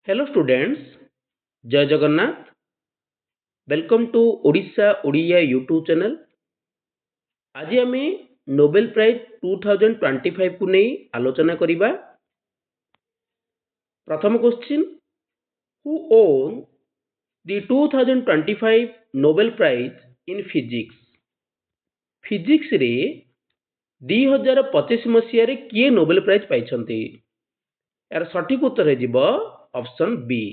Hello students, Jai Jagannath. Welcome to Odisha Odia YouTube channel. आज आम Nobel prize 2025 को नहीं आलोचना करिबा। प्रथम question, who won the 2025 Nobel prize in physics? Physics रे 2025 मसीह रे किए नोबेल प्राइज पाइछंती? यार सठिक उत्तर है option B,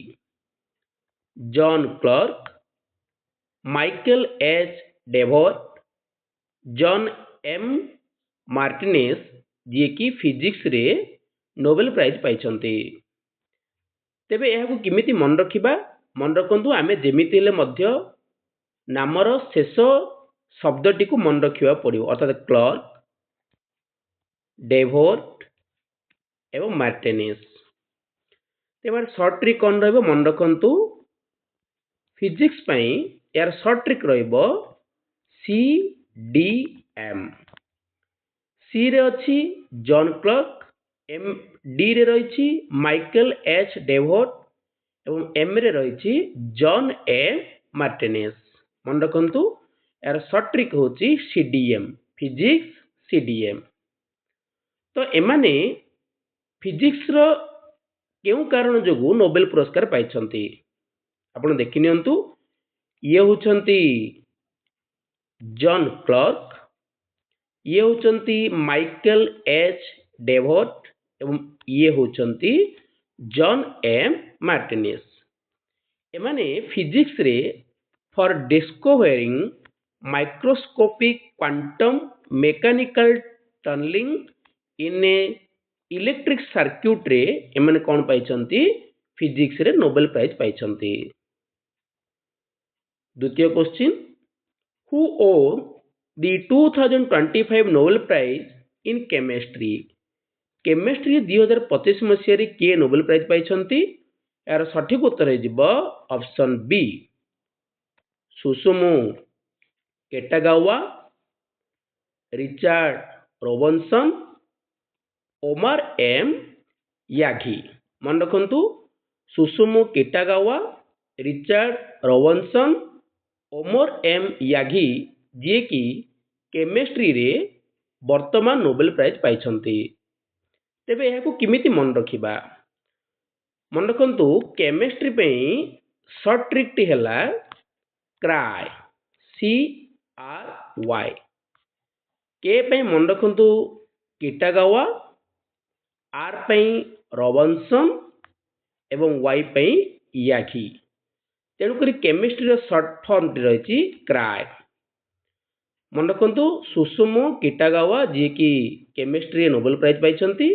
John Clarke, Michael H Devoret, John M Martinis ji की फिजिक्स रे नोबेल प्राइज पाइछंती। तेबे यह किमिति मन रखिबा? मन रखंतु आमे जेमिति हेले मध्य नामर शेष शब्दटी को मन रखिबा पड़िबो, अर्थात क्लार्क, डेवोर्ट एवं मार्टिनेस। तेबे शॉर्ट ट्रिक कौन रहबो मन रखंतु? फिजिक्स पई यार शॉर्ट ट्रिक रहबो सी डी एम। सी रे अछि जॉन क्लार्क, एम डी रे रही माइकल एच डेवोर्ट एवं एम रे रही जॉन ए मार्टिनेस। मन रखंतु यार शॉर्ट ट्रिक होची सीडीएम, फिजिक्स सीडीएम। तो एमाने फिजिक्स रो केउ कारण जोगु नोबेल पुरस्कार पाइछंती आपण देखि नियंतु। ये होचंती जॉन क्लार्क, ये होचंती माइकल एच डेवोर्ट एवं ये होचंती जॉन एम मार्टिनेस। एमाने फिजिक्स रे for discovering microscopic quantum mechanical tunnelling in a electric circuit रे एमाने कौन पाइछंती? फिजिक्स रे नोबेल प्राइज पाइछंती। द्वितीय question, who won the 2025 Nobel prize in chemistry? Chemistry 2025 मसीह किए नोबेल प्राइज पाइछंती? यार सठिक उत्तर है option B, Susumu Kitagawa, Richard Robinson, Omar M Yaghi. मन रखंतु Susumu Kitagawa, Richard Robinson, Omar M Yaghi जी की केमिस्ट्री रे वर्तमान नोबेल प्राइज पाइछंती। तेबे यह किमिति मन रखिबा? मन रखंतु केमिस्ट्री पे शॉर्ट ट्रिक टी हैला क्राई, सी आर वाई। के पे मन रखंतु किटागावा, आर पे रोबinson एवं वाई पे यागी। तेणुक केमिस्ट्री शॉर्ट फॉर्म टी रही क्राई। मन रखंतु सुसुमु किटागावा जी की केमिस्ट्री नोबेल प्राइज पाइछंती,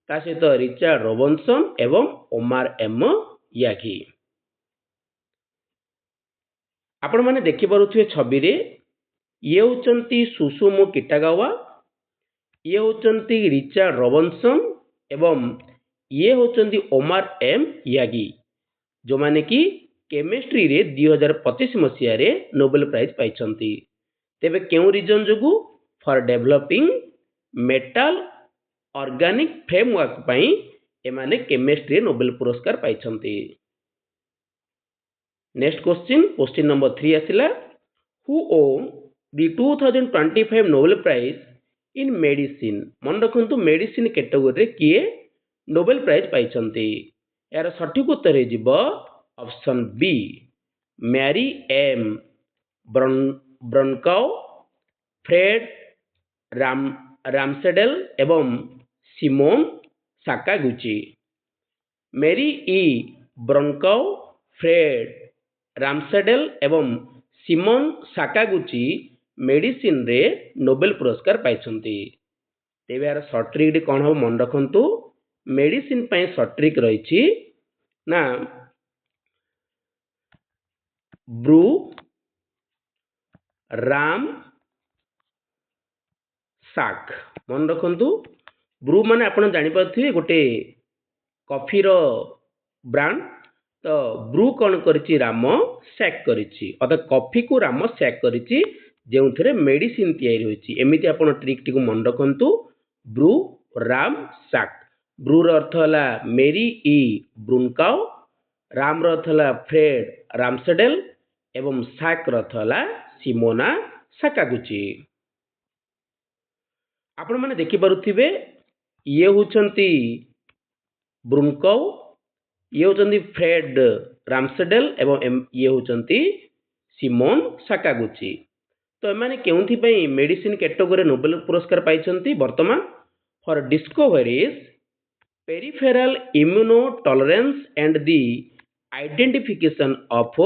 ता सहित रिचार्ड रोबinson एवं ओमार एम यागी। आपण माने देखि पारुथिबे छवि रे, ये होचंती सुसुमु किटागावा, ये होचंती रिचार्ड रोबinson एवं ये होचंती ओमार एम यागी, जो माने की केमिस्ट्री रे 2025 मसीह रे नोबेल प्राइज पाइछंती। तेबे केउ रीजन जोगु? For developing metal organic framework पई एमाने केमिस्ट्री नोबेल पुरस्कार पाइछंती। नेक्स्ट क्वेश्चन, क्वेश्चन नंबर 3 आसिला, who won the 2025 Nobel prize in medicine? मन रखंतु मेडिसिन कैटेगरी रे किए नोबेल प्राइज पाइछंती? यार सठिक उत्तर है option B, Mary M Brunkow, Fred Ramsdell एवं Simon Sakaguchi. Mary E Brunkow, Fred Ramsdell एवं सिमोन साकागुची मेडिसिन रे नोबेल पुरस्कार पाइछंती। तेबे यार शॉर्ट ट्रिक कौन हो मन रखंतु? मेडिसिन पई शॉर्ट ट्रिक रही ना ब्रू राम साक। मन रखंतु ब्रू माने आपण जानि पाथिबे गोटे कॉफी रो ब्रांड। तो ब्रू कौन करिछि? राम सैक करिछि, अर्थात कॉफी को राम सैक करिछि जेउथरे मेडिसिन तैयारी होइछि। एमिति आपण ट्रिक टी को मन रखंतु, ब्रू राम साक। ब्रू रो अर्थ होला मेरी ई ब्रुनकाउ, ରାମର ଅର୍ଥ ହେଲା ଫ୍ରେଡ୍ ରାମସେଡେଲ ଏବଂ ସାକ୍ର ଅର୍ଥ ହେଲା ସିମୋନା ସାକାଗୁଚି। ଆପଣମାନେ ଦେଖିପାରୁଥିବେ ଇଏ ହେଉଛନ୍ତି ବ୍ରୁନକଉ, ଇଏ ହେଉଛନ୍ତି ଫ୍ରେଡ୍ ରାମସେଡେଲ ଏବଂ ଇଏ ହେଉଛନ୍ତି ସିମୋନ ସାକାଗୁଚି। ତ ଏମାନେ କେଉଁଥିପାଇଁ ମେଡିସିନ କ୍ୟାଟେଗୋରୀରେ ନୋବେଲ ପୁରସ୍କାର ପାଇଛନ୍ତି? ବର୍ତ୍ତମାନ ଫର discoveries peripheral immunotolerance and the identification of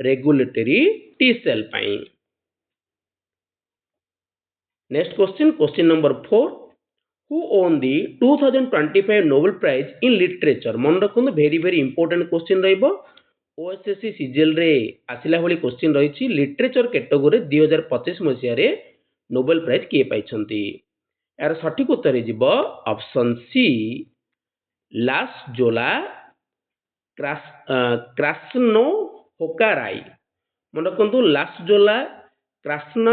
regulatory T cell ପାଇଁ। Next question number 4. Who won the 2025 Nobel Prize in Literature? मन रखନ୍ତୁ very important question ରହିବ। OSSC CGL ରେ ଆସିଲା ଭଳି question ରହିଛି। ଲିଟରେଚର କ୍ୟାଟେଗୋରୀ 2025 ମସିହାରେ ନୋବେଲ ପ୍ରାଇଜ କିଏ ପାଇଛନ୍ତି? ଏହାର ସଠିକ ଉତ୍ତର ଯିବ ଅପସନ୍ ସି ଲାସଜୋଲା କ୍ରାସନୋ ହୋକାରାଇ। ମନେ ରଖନ୍ତୁ ଲାସଜୋଲା କ୍ରାସନ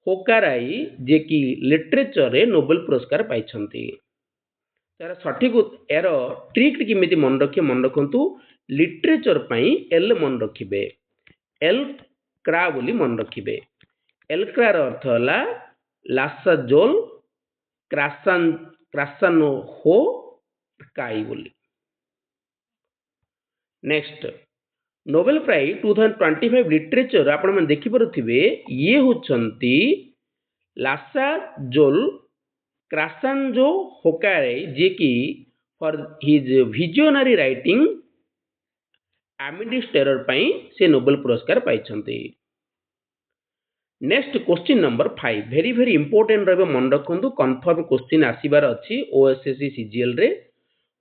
ହୋକାରାଇ ଯିଏକି ଲିଟରେଚରରେ ନୋବେଲ ପୁରସ୍କାର ପାଇଛନ୍ତି। ତାର ସଠିକ ଏହାର ଟ୍ରିକ୍ କେମିତି ମନେ ରଖିବେ? ମନେ ରଖନ୍ତୁ ଲିଟରେଚର ପାଇଁ ଏଲ ମନେ ରଖିବେ, ଏଲ କ୍ରା ବୋଲି ମନେ ରଖିବେ। ଏଲ କ୍ରାର ଅର୍ଥ ହେଲା ଲାସାଜୋଲ କ୍ରାସାନୋ ହୋ କାଇ ବୋଲି। ନେକ୍ସଟ ନୋବେଲ ପ୍ରାଇଜ 2025 ଲିଟରେଚର ଆପଣମାନେ ଦେଖିପାରୁଥିବେ ଇଏ ହେଉଛନ୍ତି ଲାସାଜୋଲ କ୍ରାସାନୋ ହୋକାରେ ଯିଏକି ଫର ହିଜ ଭିଜନାରୀ ରାଇଟିଂ ଆମିଡିସ୍ ଟେରର ପାଇଁ ସେ ନୋବେଲ ପୁରସ୍କାର ପାଇଛନ୍ତି। Next question number 5 very important ରହିବ, ମନେ ରଖନ୍ତୁ କନଫର୍ମ କ୍ୱେଶ୍ଚିନ୍ ଆସିବାର ଅଛି OSSC CGL ରେ।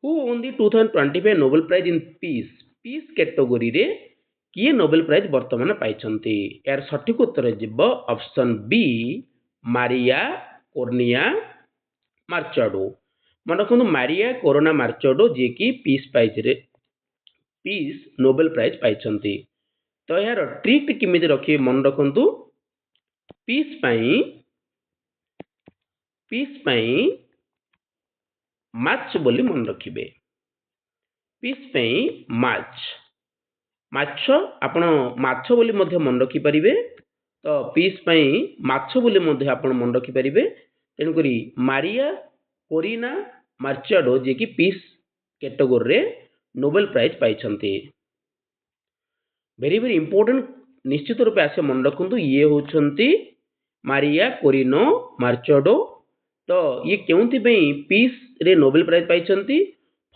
Who won the 2025 Nobel Prize in Peace? Peace କ୍ୟାଟେଗୋରୀରେ କିଏ ନୋବେଲ ପ୍ରାଇଜ ବର୍ତ୍ତମାନ ପାଇଛନ୍ତି? ଏହାର ସଠିକ ଉତ୍ତର ଯିବ ଅପସନ୍ ବି ମାରିଆ କୋର୍ନିଆ ମାର୍ଚାଡୋ। ମନେ ରଖନ୍ତୁ ମାରିଆ କୋରୋନା ମାର୍ଚାଡୋ ଯିଏକି ପିସ୍ ନୋବେଲ ପ୍ରାଇଜ ପାଇଛନ୍ତି। ତ ଏହାର ଟ୍ରିକ୍ କେମିତି ରଖିବେ? ମନେ ରଖନ୍ତୁ ପିସ୍ ପାଇଁ ମାର୍ଚ୍ଚ ବୋଲି ମନେ ରଖିବେ। ପିସ୍ ପାଇଁ ମାଛ ଆପଣ ମାଛ ବୋଲି ମଧ୍ୟ ମନେ ରଖିପାରିବେ। ତ ପିସ୍ ପାଇଁ ମାଛ ବୋଲି ମଧ୍ୟ ଆପଣ ମନେ ରଖିପାରିବେ। ତେଣୁକରି ମାରିଆ କୋରିନା ମାର୍ଚାଡୋ ଯିଏକି ପିସ୍ କ୍ୟାଟେଗୋରୀରେ ନୋବେଲ ପ୍ରାଇଜ ପାଇଛନ୍ତି। very important ନିଶ୍ଚିତ ରୂପେ ଆସେ ମନେ ରଖନ୍ତୁ ଇଏ ହେଉଛନ୍ତି ମାରିଆ କୋରିନୋ ମାର୍ଚାଡୋ। ତ ଇଏ କେଉଁଥିପାଇଁ ପିସ୍ ରେ ନୋବେଲ ପ୍ରାଇଜ ପାଇଛନ୍ତି?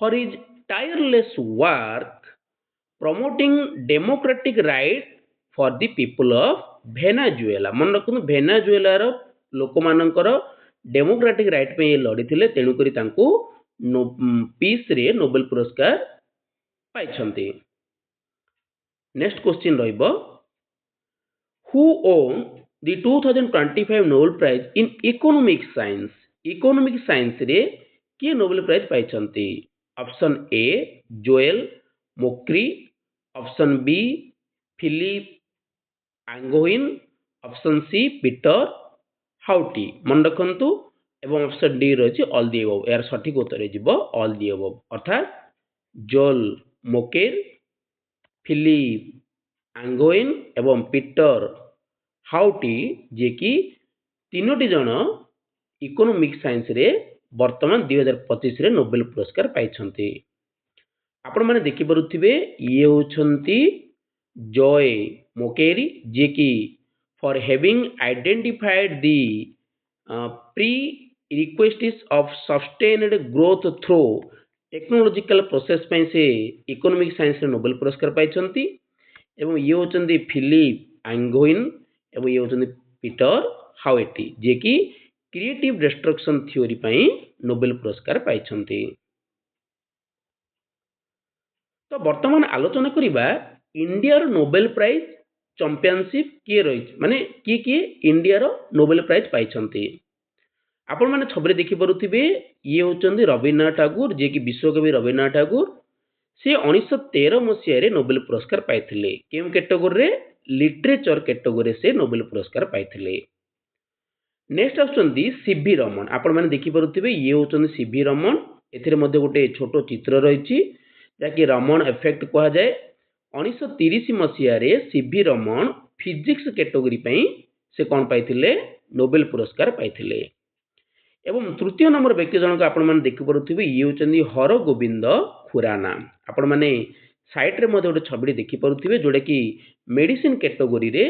ଫର his tireless work promoting democratic right for the people of Venezuela। ମନେ ରଖନ୍ତୁ ଭେନେଜୁଏଲାର ଲୋକମାନଙ୍କର ଡେମୋକ୍ରାଟିକ ରାଇଟ୍ ପାଇଁ ଲଢ଼ିଥିଲେ, ତେଣୁକରି ତାଙ୍କୁ ପିସ୍ ରେ ନୋବେଲ ପୁରସ୍କାର ପାଇଛନ୍ତି। ନେକ୍ସଟ କ୍ୱେଶ୍ଚିନ୍ ରହିବ Who won the 2025 Nobel Prize in Economic Science? Economic ସାଇନ୍ସରେ କିଏ ନୋବେଲ ପ୍ରାଇଜ ପାଇଛନ୍ତି? Option A Joel Mokyr, option B Philippe ଆଙ୍ଗୋଇନ, ଅପସନ୍ ସି ପିଟର ହାଉଟି। ମନେ ରଖନ୍ତୁ ଏବଂ ଅପସନ୍ ଡି ରହିଛି ଅଲ୍ ଦି ଏବଭ୍। ଏହାର ସଠିକ ଉତ୍ତର ଯିବ ଅଲ୍ ଦି ଏବଭ୍, ଅର୍ଥାତ ଜୋଏଲ ମୋକେର, ଫିଲିପ ଆଙ୍ଗୋଇନ ଏବଂ ପିଟର ହାଉଟି ଯିଏକି ତିନୋଟି ଜଣ ଇକୋନୋମିକ ସାଇନ୍ସରେ ବର୍ତ୍ତମାନ 2025ରେ ନୋବେଲ ପୁରସ୍କାର ପାଇଛନ୍ତି। ଆପଣମାନେ ଦେଖିପାରୁଥିବେ ଇଏ ହେଉଛନ୍ତି ଜୟ ମୋକେରି ଯିଏକି for having identified the prerequisites of sustained growth through technological process ପାଇଁ ସେ ଇକୋନୋମିକ ସାଇନ୍ସରେ ନୋବେଲ ପୁରସ୍କାର ପାଇଛନ୍ତି। ଏବଂ ଇଏ ହେଉଛନ୍ତି ଫିଲିପ ଆଙ୍ଗୋଇନ ଏବଂ ଇଏ ହେଉଛନ୍ତି ପିଟର ହାଉଟି ଯିଏକି କ୍ରିଏଟିଭ ଡେଷ୍ଟ୍ରକ୍ସନ ଥିଓରି ପାଇଁ ନୋବେଲ ପୁରସ୍କାର ପାଇଛନ୍ତି। ତ ବର୍ତ୍ତମାନ ଆଲୋଚନା କରିବା ଇଣ୍ଡିଆର ନୋବେଲ ପ୍ରାଇଜ ଚମ୍ପିଆନସିପ କିଏ ରହିଛି, ମାନେ କିଏ ଇଣ୍ଡିଆର ନୋବେଲ ପ୍ରାଇଜ ପାଇଛନ୍ତି। ଆପଣମାନେ ଛବିରେ ଦେଖିପାରୁଥିବେ ଇଏ ହେଉଛନ୍ତି ରବୀନ୍ଦ୍ରନାଥ ଠାକୁର ଯିଏକି ବିଶ୍ୱକବି ରବୀନ୍ଦ୍ରନାଥ ଠାକୁର। ସେ 1913 ମସିହାରେ ନୋବେଲ ପୁରସ୍କାର ପାଇଥିଲେ। କେଉଁ କ୍ୟାଟେଗୋରୀରେ? ଲିଟରେଚର କ୍ୟାଟେଗୋରୀରେ ସେ ନୋବେଲ ପୁରସ୍କାର ପାଇଥିଲେ। ନେକ୍ସଟ ଆସୁଛନ୍ତି ସିଭି ରମଣ। ଆପଣମାନେ ଦେଖିପାରୁଥିବେ ଇଏ ହେଉଛନ୍ତି ସିଭି ରମଣ। ଏଥିରେ ମଧ୍ୟ ଗୋଟେ ଛୋଟ ଚିତ୍ର ରହିଛି। ଯାକି ରମଣ ଏଫେକ୍ଟ କୁହାଯାଏ। 1930 ମସିହାରେ ସିଭି ରମଣ ଫିଜିକ୍ସ କ୍ୟାଟେଗୋରୀ ପାଇଁ ସେ କ'ଣ ପାଇଥିଲେ? ନୋବେଲ ପୁରସ୍କାର ପାଇଥିଲେ। ଏବଂ ତୃତୀୟ ନମ୍ବର ବ୍ୟକ୍ତି ଜଣକ ଆପଣମାନେ ଦେଖିପାରୁଥିବେ, ଇଏ ହେଉଛନ୍ତି ହରଗୋବିନ୍ଦ ଖୁରାନା। ଆପଣମାନେ ସାଇଟ୍ରେ ମଧ୍ୟ ଗୋଟେ ଛବିଟି ଦେଖିପାରୁଥିବେ, ଯେଉଁଟାକି ମେଡିସିନ କ୍ୟାଟେଗୋରୀରେ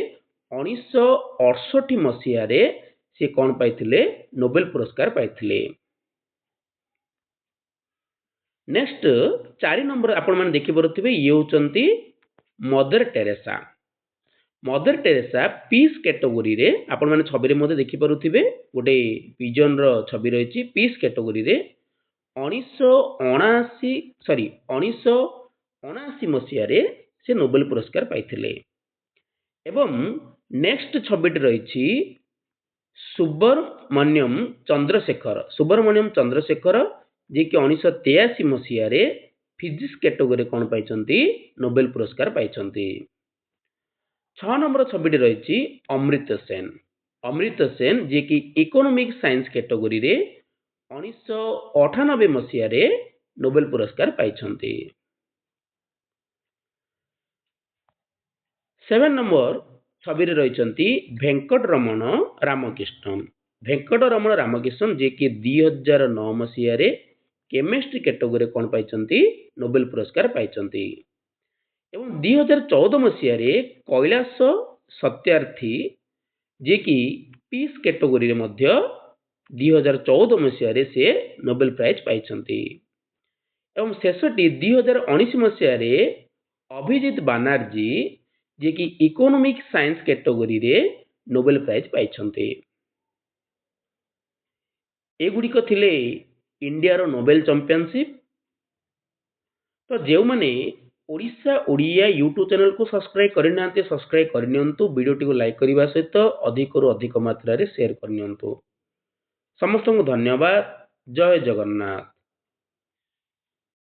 1968 ମସିହାରେ ସେ କ'ଣ ପାଇଥିଲେ? ନୋବେଲ ପୁରସ୍କାର ପାଇଥିଲେ। ନେକ୍ସଟ 4 ନମ୍ବର ଆପଣମାନେ ଦେଖିପାରୁଥିବେ, ଇଏ ହେଉଛନ୍ତି Mother Teresa. Mother Teresa peace କ୍ୟାଟେଗୋରୀରେ ଆପଣମାନେ ଛବିରେ ମଧ୍ୟ ଦେଖିପାରୁଥିବେ, ଗୋଟେ ପିଜନର ଛବି ରହିଛି। ପିସ୍ କ୍ୟାଟେଗୋରୀରେ 1979 ମସିହାରେ ସେ ନୋବେଲ ପୁରସ୍କାର ପାଇଥିଲେ। ଏବଂ ନେକ୍ସଟ ଛବିଟି ରହିଛି ସୁବ୍ରମଣ୍ୟମ ଚନ୍ଦ୍ରଶେଖର, ଯିଏକି 1983 ମସିହାରେ ଫିଜିକ୍ସ କ୍ୟାଟେଗୋରୀରେ କ'ଣ ପାଇଛନ୍ତି? ନୋବେଲ ପୁରସ୍କାର ପାଇଛନ୍ତି। 6 ନମ୍ବର ଛବିଟି ରହିଛି ଅମୃତ ସେନ, ଯିଏକି ଇକୋନୋମିକ ସାଇନ୍ସ କ୍ୟାଟେଗୋରୀରେ 1998 ମସିହାରେ ନୋବେଲ ପୁରସ୍କାର ପାଇଛନ୍ତି। 7 ନମ୍ବର ଛବିରେ ରହିଛନ୍ତି ଭେଙ୍କଟରମଣ ରାମକୃଷ୍ଣନ, ଯିଏକି 2009 ମସିହାରେ କେମିଷ୍ଟ୍ରି କ୍ୟାଟେଗୋରୀରେ କ'ଣ ପାଇଛନ୍ତି? ନୋବେଲ ପୁରସ୍କାର ପାଇଛନ୍ତି। ଏବଂ 2014 ମସିହାରେ କୈଳାସ ସତ୍ୟାର୍ଥୀ, ଯିଏକି ପିସ୍ କ୍ୟାଟେଗୋରୀରେ ମଧ୍ୟ 2014 ମସିହାରେ ସେ ନୋବେଲ ପ୍ରାଇଜ୍ ପାଇଛନ୍ତି। ଏବଂ ଶେଷଟି 2019 ମସିହାରେ ଅଭିଜିତ ବାନାର୍ଜୀ, ଯିଏକି ଇକୋନୋମିକ ସାଇନ୍ସ କ୍ୟାଟେଗୋରୀରେ ନୋବେଲ ପ୍ରାଇଜ୍ ପାଇଛନ୍ତି। ଏଗୁଡ଼ିକ ଥିଲେ ଇଣ୍ଡିଆର ନୋବେଲ ଚାମ୍ପିଅନସିପ୍। ତ ଯେଉଁମାନେ ଓଡ଼ିଶା ଓଡ଼ିଆ ୟୁଟ୍ୟୁବ୍ ଚ୍ୟାନେଲକୁ ସବସ୍କ୍ରାଇବ୍ କରିନାହାନ୍ତି, ସବସ୍କ୍ରାଇବ୍ କରିନିଅନ୍ତୁ। ଭିଡ଼ିଓଟିକୁ ଲାଇକ୍ କରିବା ସହିତ ଅଧିକରୁ ଅଧିକ ମାତ୍ରାରେ ସେୟାର କରିନିଅନ୍ତୁ। ସମସ୍ତଙ୍କୁ ଧନ୍ୟବାଦ। ଜୟ ଜଗନ୍ନାଥ।